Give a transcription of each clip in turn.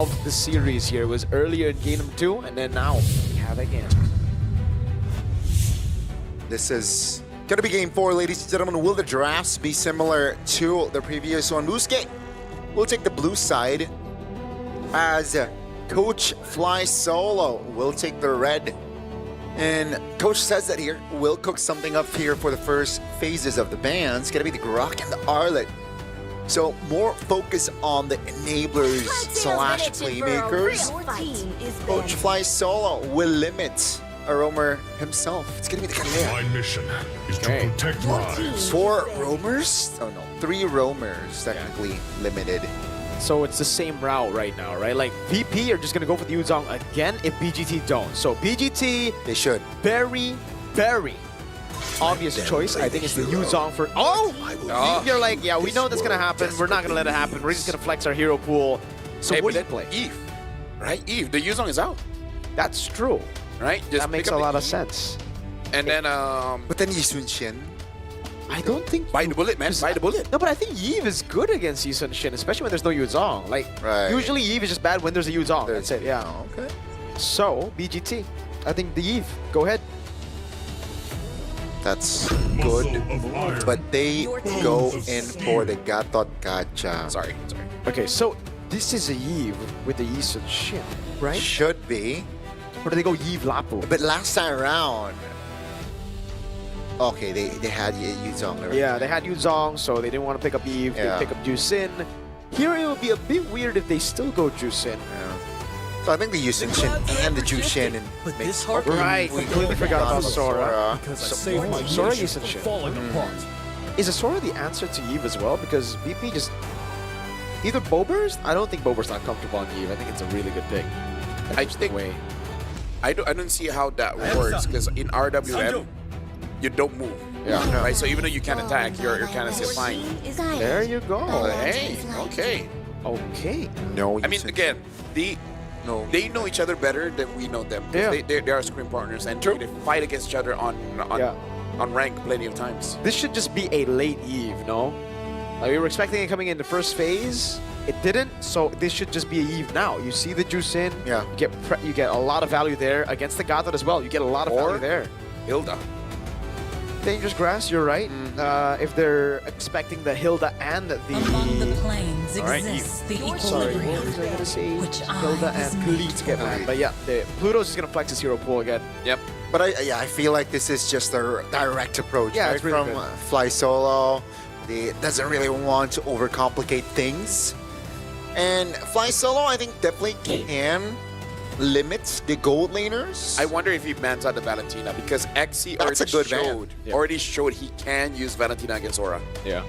of the series here. It was earlier in game 2, and then now we have again. This is gonna be game 4, ladies and gentlemen. Will the drafts be similar to the previous one? Buske will take the blue side as Coach Fly Solo will take the red. And Coach says that here, we'll cook something up here for the first phases of the ban. It's gonna be the Grok and the Arlet. So more focus on the enablers slash playmakers. Coach Fly Solo will limit a roamer himself. It's gonna be the Kalea. My mission is to protect lives. 4 roamers? Oh no, 3 roamers technically limited. So it's the same route right now, right? Like VP are just gonna go for the Yuzong again if BGT don't. So BGT, They should. very obvious choice. I think it's the Yuzong for. Oh! You're like, yeah, we know that's gonna happen. We're not gonna let it happen. We're just gonna flex our hero pool. So Hey, what do you but play? Eve, right? Eve, the Yuzong is out, That's true. right? Just That makes pick a up lot the of Eve, sense. And then But then Yisun Shin. I don't think. bite the bullet, man. Bite the bullet. No, but I think Eve is good against Yisun Shin, especially when there's no Yuzong. Like, Right. usually Eve is just bad when there's a Yuzong. That's it, yeah. Oh, okay. So, BGT, I think the Eve. Go ahead. That's Muscle good. of iron. But they go in for the Gatot Gacha. Sorry. Okay, so this is a Eve with the Yisun Shin, right? Should be. Or do they go Eve Lapu? But last time around, okay, they had Yuzong. Yeah, they had Yuzong, so they didn't want to pick up Eve. Yeah. They pick up Jusin. Here it would be a bit weird if they still go Jusin. Yeah. So I think the Yisun Shin and the Jushin and But make this heart Right, completely forgot about Sora. because I So- saved my Sora nation Yisun from Shin. falling apart. Is a Sora the answer to Eve as well? Because VP just... Either Boburst? I don't think Boburst not comfortable on Eve. I think it's a really good pick. I think I don't see how that works because in RWM you don't move. Yeah. Right. So even though you can attack, you're kind of still fine. There you go. Hey. Okay. Okay. no. I mean, Yisun again, no. they know each other better than we know them. 'Cause Yeah. They are screen partners and they fight against each other on rank plenty of times. This should just be a late Eve, no? Like we were expecting it coming in the first phase. It didn't, so this should just be a Eve now. You see the juice in. Yeah. You get a lot of value there against the Gatot as well. You get a lot of Or- value there. Hilda. Dangerous Grass, you're right. If they're expecting the Hilda and the... Among the planes All right, exists the Sorry, equilibrium, what was I going to say? which Hilda I was and meant Khalid to get mad. But yeah, Pluto's just going to flex his hero pool again. Yep. But I feel like this is just a direct approach, Yeah, right? it's really From good. Fly Solo. They doesn't really want to overcomplicate things. And Fly Solo, I think, definitely can limit the gold laners. I wonder if he bans out the Valentina because XC That's a good ban. already showed he can use Valentina against Sora. Yeah.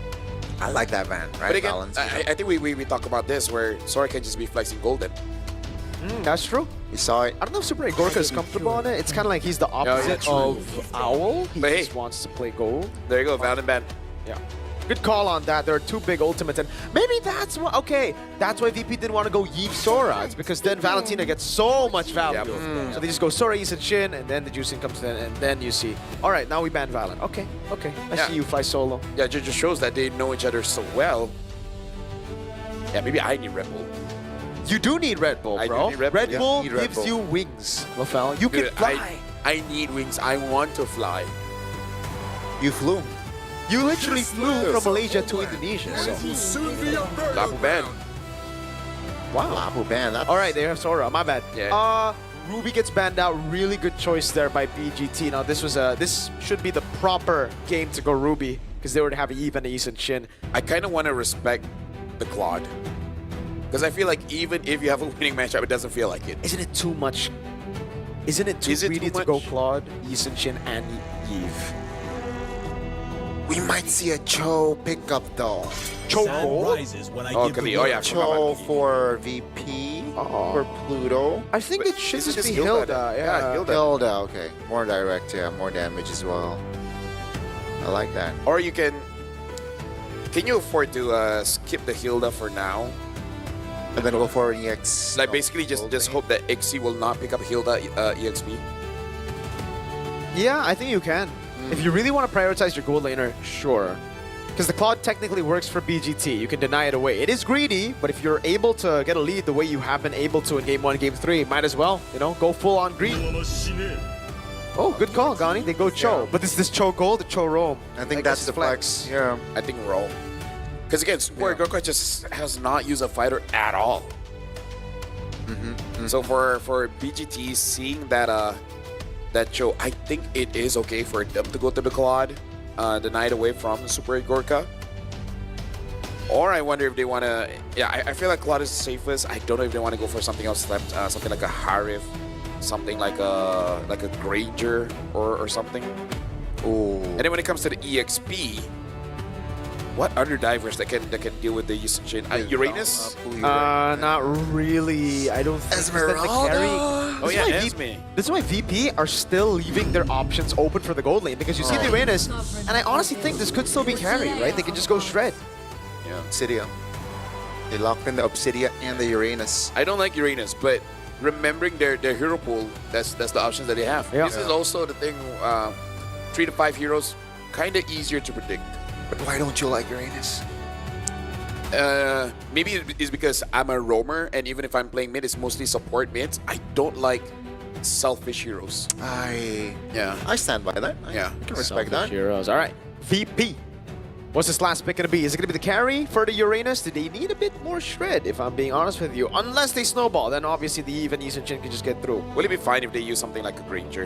I like that van, right? But again, Balance. I think we talk about this where Sora can just be flexing golden. That's true. You saw it. I don't know if Super Gorka is comfortable on it. It's kind of like he's the opposite of Owl. He But hey. just wants to play gold. There you go, Valen ban. Yeah. Good call on that. There are 2 big ultimates, and maybe that's why. Okay, that's why VP didn't want to go Eve Sora. It's because then Valentina gets so much value. Yep. So they just go Sora, Yisun Shin, and then the Juicing comes in, and then you see. All right, now we ban Valen. Okay. I Yeah. see you Fly Solo. Yeah, it just shows that they know each other so well. Yeah, maybe I need Red Bull. You do need Red Bull, I do bro. need Red Bull. Red Yeah, Bull need Red gives Bull. you wings, Lafel. You can Dude, fly. I need wings. I want to fly. You flew. You literally flew from Malaysia to Indonesia. So. Lapu ban. Wow. Lapu ban. That's All right, they have Sora. My bad. Yeah. Ruby gets banned out. Really good choice there by BGT. Now this should be the proper game to go Ruby because they would have Eve and Yisun Shin. I kind of want to respect the Claude. Because I feel like even if you have a winning matchup, it doesn't feel like it. Isn't it too much? Isn't it too Is it greedy too to go much? Claude, Yisun Shin, and Eve? We might see a Cho pickup though. Cho Sun gold? rises when I Oh, give the Kali. Oh, word. yeah. Cho for VP, Oh. for Pluto. I think But it should this is just be just Hilda. Hilda. Yeah, Hilda. Hilda, okay. More direct, yeah. More damage as well. I like that. Or you can you afford to skip the Hilda for now? And then go for an EX. Like basically just hope that XC will not pick up Hilda EXP. Yeah, I think you can. If you really want to prioritize your gold laner, sure. Because the Claude technically works for BGT. You can deny it away. It is greedy, but if you're able to get a lead the way you have been able to in Game 1, Game 3, might as well, you know, go full on greed. Oh, good call, Gani. They go Cho. But this Cho gold, the Cho roam. I think that's the flex. Yeah. I think roll. Because again, Super Gorka just has not used a fighter at all. So for BGT, seeing that that Cho, I think it is okay for them to go to the Claude, deny it away from Super Gorka. Or I wonder if they want to. Yeah, I feel like Claude is the safest. I don't know if they want to go for something else left, something like a Harif, something like a Granger or something. Oh. And then when it comes to the EXP, what other divers that can deal with the Yushin? Uranus? Not really. I don't think. Esmeralda? Oh yeah, This is why VP are still leaving their options open for the gold lane, because you see the Uranus, and I honestly think this could still be carry, right? They can just go shred. Yeah. Obsidia. They locked in the Obsidia and the Uranus. I don't like Uranus, but remembering their hero pool, that's the options that they have. Yeah. This is also the thing. 3 to 5 heroes, kind of easier to predict. But why don't you like Uranus? Maybe it's because I'm a roamer, and even if I'm playing mid, it's mostly support mids. I don't like selfish heroes. I Yeah. stand by that. I can respect that. Heroes. All right. VP. What's this last pick going to be? Is it going to be the carry for the Uranus? Do they need a bit more shred, if I'm being honest with you? Unless they snowball, then obviously the Eve and Yushin can just get through. Will it be fine if they use something like a Granger?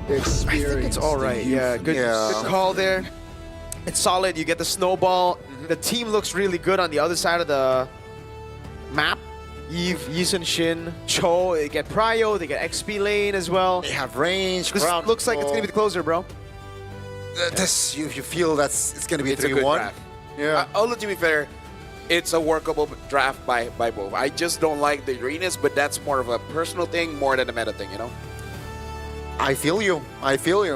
I think it's all right. Yeah, good call there. It's solid. You get the snowball. The team looks really good on the other side of the map. Eve, Yushin Shin, Cho, they get Prio, they get XP lane as well. They have range. This crowd looks like it's going to be the control. closer, bro. You feel it's going to be a It's a good 3-1. draft. Yeah. Although to be fair, it's a workable draft by both. I just don't like the Uranus, but that's more of a personal thing more than a meta thing, you know? I feel you,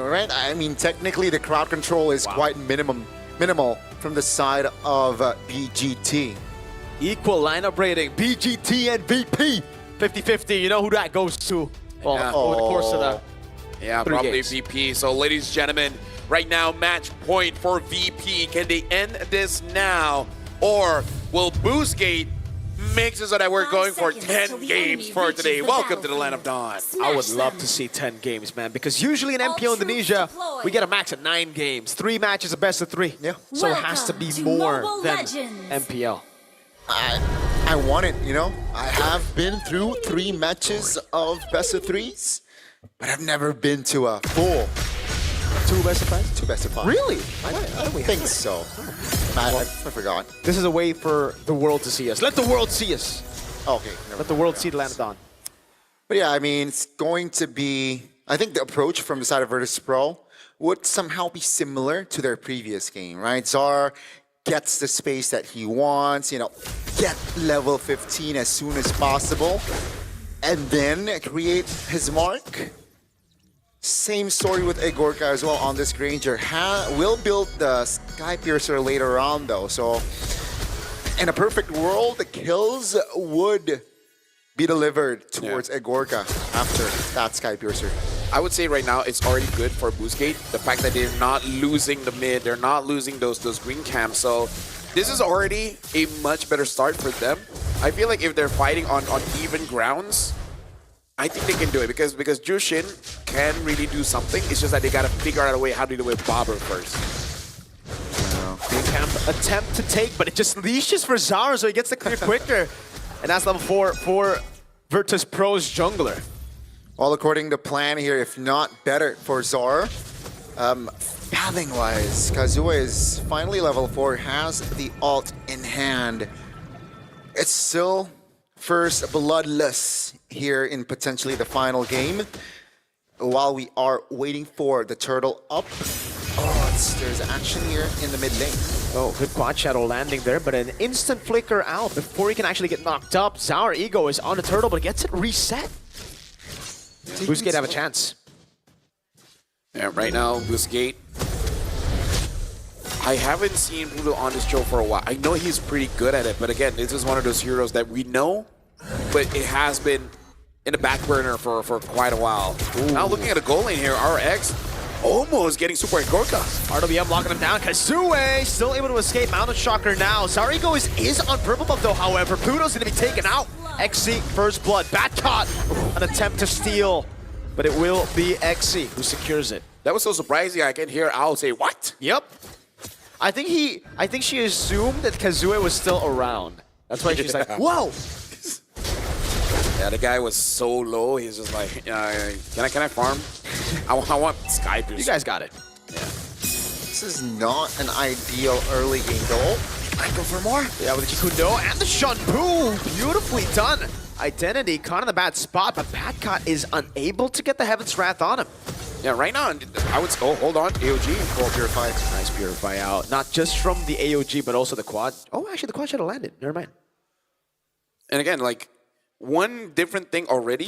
right? I mean, technically, the crowd control is quite minimal from the side of BGT. Equal lineup rating, BGT and VP. 50-50, you know who that goes to. Well, Yeah. over the course of the Yeah, 3 probably games. VP. So, ladies and gentlemen, right now, match point for VP. Can they end this now? Or will Boostgate make it so that we're going for 10 games for today? Welcome to the Land of Dawn. I would love to see 10 games, man, because usually in MPO Indonesia, we get a max at 9 games. 3 matches, a best of 3. Yeah. So it has to be more than MPL. I want it, you know? I have been through 3 matches of best of 3s, but I've never been to a full 2 best of 5? 2 best of 5. Really? I think so. I forgot. This is a way for the world to see us. Let the world see us. Okay. Let the world see the Land of Dawn. But yeah, I mean, it's going to be... I think the approach from the side of Virtus Pro would somehow be similar to their previous game, right? Czar gets the space that he wants, you know, get level 15 as soon as possible, and then create his mark. Same story with Egorka as well on this Granger. Will build the Sky Piercer later on though, so in a perfect world, the kills would be delivered towards Egorka after that Sky Piercer. I would say right now it's already good for Boostgate. The fact that they're not losing the mid, they're not losing those green camps. So this is already a much better start for them. I feel like if they're fighting on even grounds, I think they can do it because Jushin can really do something. It's just that they gotta figure out a way how to do it with Bobber first. Green camp attempt to take, but it just leashes for Zara, so he gets the clear quicker. And that's level 4 for Virtus Pro's jungler. All according to plan here, if not better for Zar. Pathing-wise, Kazuha is finally level 4, has the ult in hand. It's still first bloodless here in potentially the final game. While we are waiting for the turtle up. Oh, there's action here in the mid lane. Oh, good quad shadow landing there, but an instant flicker out before he can actually get knocked up. Sour Ego is on the turtle, but gets it reset. Boostgate have a chance. Yeah, right now, Boostgate. I haven't seen Pluto on this show for a while. I know he's pretty good at it, but again, this is one of those heroes that we know, but it has been in the back burner for quite a while. Ooh. Now looking at a goal lane here, RX almost getting Super Gorka. RWM locking him down. Kazue still able to escape. Mounted Shocker now. Zarigo is on purple buff though, however. Pluto's going to be taken out. XC, first blood. Bat caught. An attempt to steal. But it will be XC who secures it. That was so surprising. I can hear Al say, what? Yep. I think she assumed that Kazue was still around. That's why she's like, whoa! Yeah, the guy was so low. He's just like, can I farm? I want Sky Boost. You guys got it. Yeah. This is not an ideal early game goal. I go for more. Yeah, with the Kikundo and the Shunpu. Beautifully done. Identity caught in the bad spot, but Badcott is unable to get the Heaven's Wrath on him. Yeah, right now, I would. Oh, hold on. AOG. Goal Purify. Nice Purify out. Not just from the AOG, but also the quad. Oh, actually, the quad should have landed. Never mind. And again, like, one different thing already.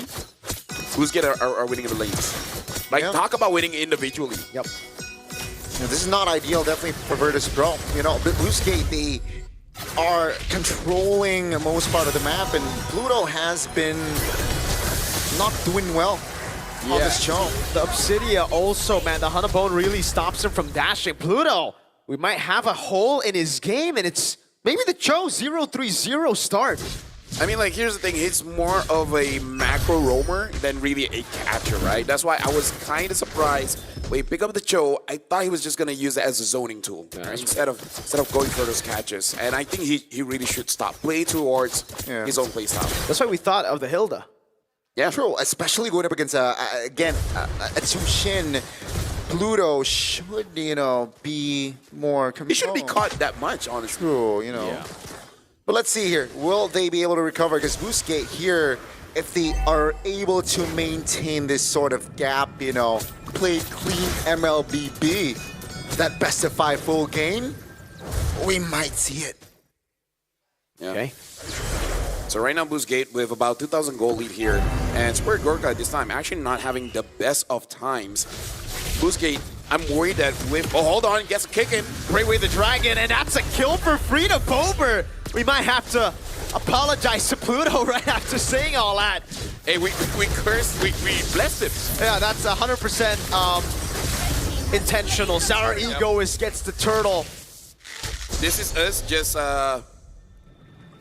Who's are winning the lanes? Like, talk about winning individually. Yep. This is not ideal, definitely for Virtus Pro. You know, Bluesgate, they are controlling most part of the map, and Pluto has been not doing well on this show. The Obsidia also, man, the Hanabone really stops him from dashing. Pluto, we might have a hole in his game, and it's maybe the Cho 0-3-0 start. I mean, like, here's the thing. He's more of a macro roamer than really a catcher, right? That's why I was kind of surprised when he picked up the Cho. I thought he was just going to use it as a zoning tool instead of going for those catches. And I think he really should stop. Play towards his own play style. That's why we thought of the Hilda. Yeah, true. Especially going up against, again, a Tushin. Pluto should, you know, be more controlled. He shouldn't be caught that much, honestly. True, you know. Yeah. But let's see here. Will they be able to recover? Because Boostgate here, if they are able to maintain this sort of gap, you know, play clean MLBB, that best of 5 full game, we might see it. Yeah. Okay. So right now, Boostgate with about 2,000 goal lead here. And Super Gorka this time actually not having the best of times. Boostgate, I'm worried that with... Oh, hold on. Gets a kick in. Great way the dragon, and that's a kill for Frida Bober. We might have to apologize to Pluto right after saying all that. Hey, we cursed, we blessed him. Yeah, that's 100% intentional. Sour Ego gets the turtle. This is us just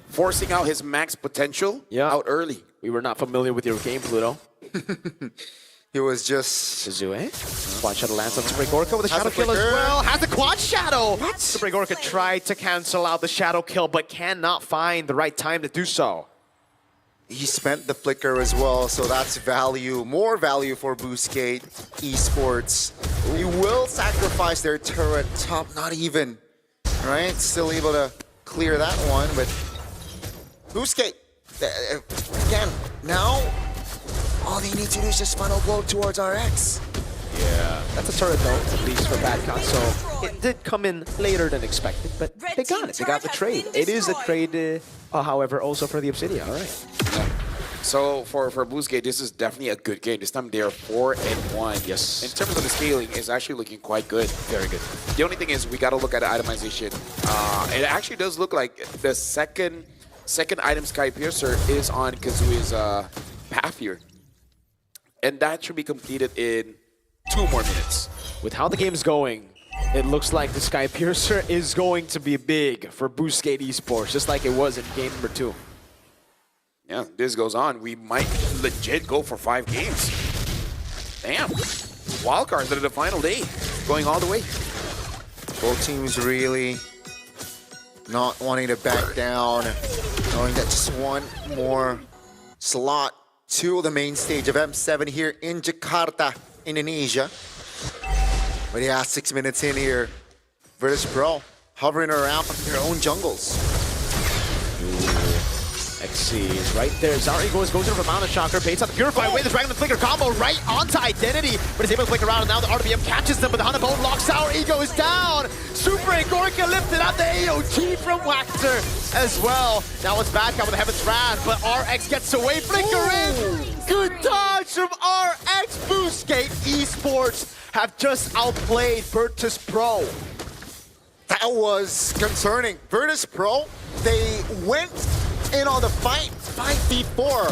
forcing out his max potential out early. We were not familiar with your game, Pluto. It was just... Kazue. Quad Shadow lands on Super Gorka with a Shadow Kill as well. Has the Quad Shadow! What? Super Gorka tried to cancel out the Shadow Kill, but cannot find the right time to do so. He spent the Flicker as well, so that's value. More value for Boostgate Esports. He will sacrifice their turret top, not even. Right? Still able to clear that one, but... Boostgate, again, now... all they need to do is just funnel blow towards RX. Yeah. That's a turret though, at least for Badcon. So it did come in later than expected, but they got it. They got the trade. It is a trade, however, also for the Obsidian. All right. Yeah. So for Boostgate, this is definitely a good game. This time they are 4-1. Yes. In terms of the scaling, it's actually looking quite good. Very good. The only thing is we got to look at the itemization. It actually does look like the second item Sky Piercer is on Kazui's path here. And that should be completed in 2 more minutes. With how the game's going, it looks like the Sky Piercer is going to be big for Boostgate Esports, just like it was in game number 2. Yeah, this goes on. We might legit go for 5 games. Damn. Wildcards at the final day, going all the way. Both teams really not wanting to back down, knowing that just one more slot to the main stage of M7 here in Jakarta, Indonesia. But yeah, 6 minutes in here, Virtus Pro hovering around their own jungles. XC is right there. Zari goes in for Mountain Shocker, baits out the Purify away, the Dragon and Flicker combo right onto Identity, but is able to flick around, and now the RWM catches them, but the Hanabone locks Sour Ego is down. Super Gorka lifted out the AOT from Waxer as well. Now it's Badcon with the Heaven's Wrath, but RX gets away, Flicker in. Good dodge from RX. Boostgate Esports have just outplayed Virtus Pro. That was concerning. Virtus Pro, they went in on the fight 5v4.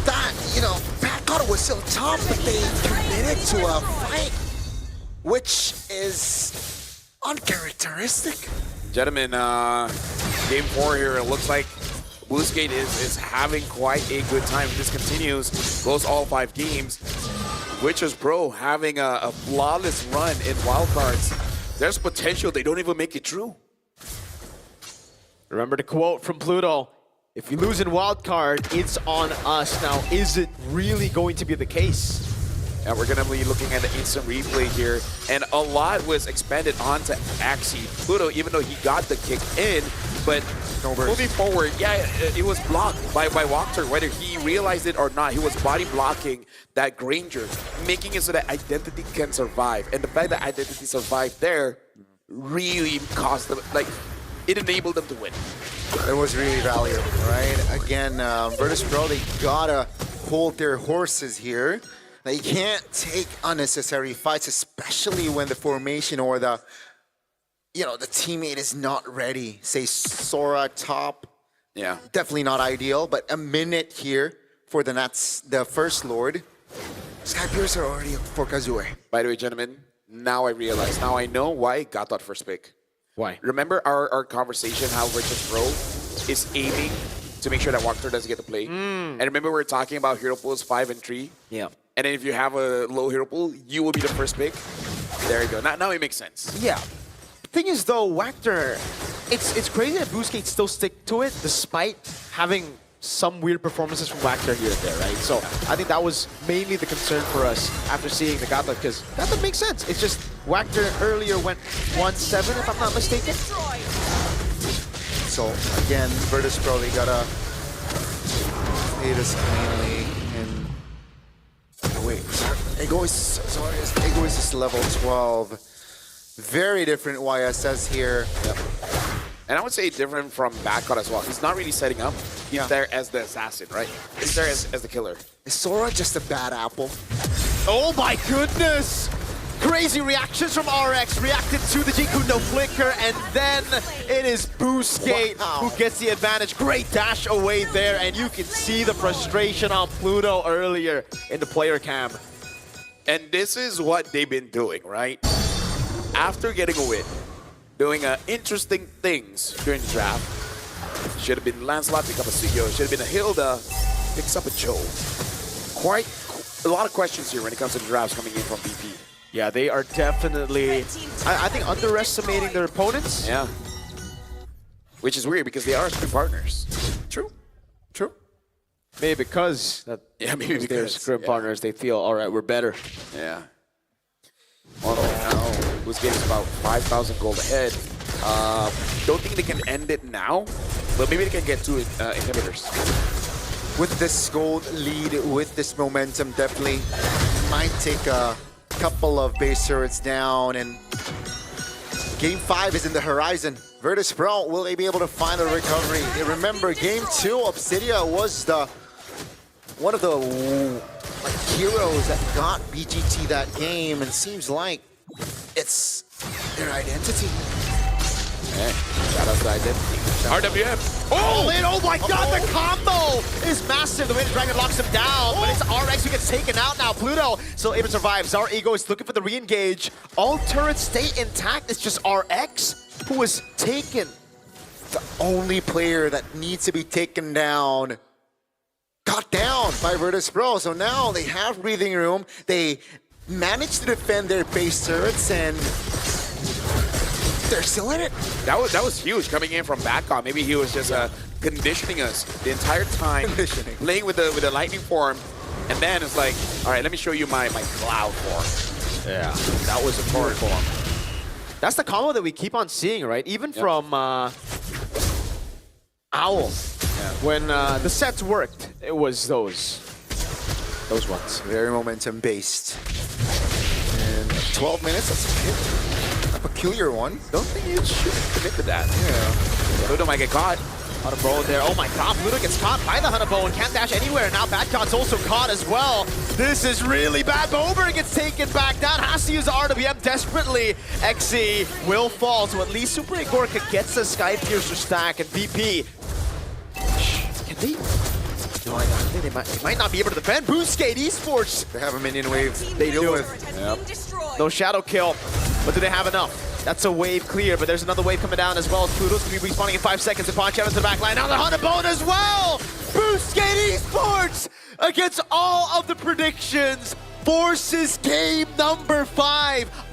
That, you know, Badcon was still tough, but they committed to a fight, which is uncharacteristic. Gentlemen, game 4 here. It looks like Blueskate is having quite a good time. If this continues, goes all 5 games. Witchers Pro having a flawless run in wildcards. There's potential they don't even make it through. Remember the quote from Pluto, if you lose in wildcard, it's on us. Now, is it really going to be the case? And we're going to be looking at the instant replay here. And a lot was expanded onto Axie. Pluto, even though he got the kick in, but moving forward, yeah, it was blocked by Walker. Whether he realized it or not, he was body blocking that Granger, making it so that Identity can survive. And the fact that Identity survived there really cost them, like, it enabled them to win. It was really valuable, right? Again, Virtus Pro, they gotta hold their horses here. They can't take unnecessary fights, especially when the formation or the teammate is not ready. Say Sora top. Yeah. Definitely not ideal, but a minute here for the Nats, the First Lord. Sky Piercer already for Kazue. By the way, gentlemen, now I realize, now I know why got that first pick. Why? Remember our conversation how Virtus Pro is aiming to make sure that Walker doesn't get to play? And remember we were talking about hero pools 5 and 3? Yeah. And then if you have a low hero pool, you will be the first pick. There you go. Now it makes sense. Yeah. Thing is though, Wactor, it's crazy that Blueskate still stick to it despite having some weird performances from Wactor here and there, right? So I think that was mainly the concern for us after seeing the Gata, because Gata makes sense. It's just Wactor earlier went 1-7 if I'm not mistaken. So again, Virtus Pro, they gotta play this cleanly. And wait, Egoist is level 12. Very different YSS here. Yep. And I would say different from Backcut as well. He's not really setting up. He's there as the assassin, right? He's there as the killer. Is Sora just a bad apple? Oh my goodness! Crazy reactions from RX, reacted to the Jiku no flicker, and then it is Blueskate who gets the advantage. Great dash away there, and you can see the frustration on Pluto earlier in the player cam. And this is what they've been doing, right? After getting a win, doing interesting things during the draft. Should have been Lancelot, pick up a CEO. Should have been a Hilda, picks up a Joe. Quite a lot of questions here when it comes to the drafts coming in from BP. Yeah, they are definitely, I think, underestimating their opponents. Yeah. Which is weird because they are scrim partners. True. Maybe because maybe they're because scrim partners, they feel, all right, we're better. Yeah. Well, now, Blueskate's about 5,000 gold ahead. Don't think they can end it now, but maybe they can get 2 inhibitors. With this gold lead, with this momentum, definitely might take a couple of base turrets down, and Game 5 is in the horizon. Virtus Pro, will they be able to find a recovery? Remember, Game 2, Obsidia was one of the heroes that got BGT that game, and seems like it's their identity. Hey, shout out to Identity. RWM. Oh my god, the combo is massive. The way the Dragon locks him down, but it's RX who gets taken out now. Pluto still able to survive. Zar Ego is looking for the re-engage. All turrets stay intact. It's just RX who was taken. The only player that needs to be taken down got down by Virtus Pro. So now they have breathing room. They managed to defend their base turrets, and they're still in it. That was huge coming in from Backcom. Maybe he was just conditioning us the entire time, playing with the lightning form, and then it's like, all right, let me show you my cloud form. Yeah, that was a torrent form. That's the combo that we keep on seeing, right? Even from Owl. Yeah. When the sets worked, it was those ones. Very momentum based. And 12 minutes, that's a peculiar one. Don't think you should commit to that. Yeah. Pluto might get caught. Hunterbow there. Oh my god, Pluto gets caught by the Hunterbow and can't dash anywhere. Now Badcot's also caught as well. This is really bad. Bober gets taken back down. Has to use the RWM desperately. XE will fall, so at least Super Igorka gets the Sky Piercer stack, and VP. Can they I think they might not be able to defend. Boostgate Esports. They have a minion wave they deal with. No shadow kill, but do they have enough? That's a wave clear, but there's another wave coming down as well. Pluto's going to be respawning in 5 seconds. The Pawn Shadows to the back line. Now the Hunter Bone as well! Boostgate Esports against all of the predictions forces game number 5.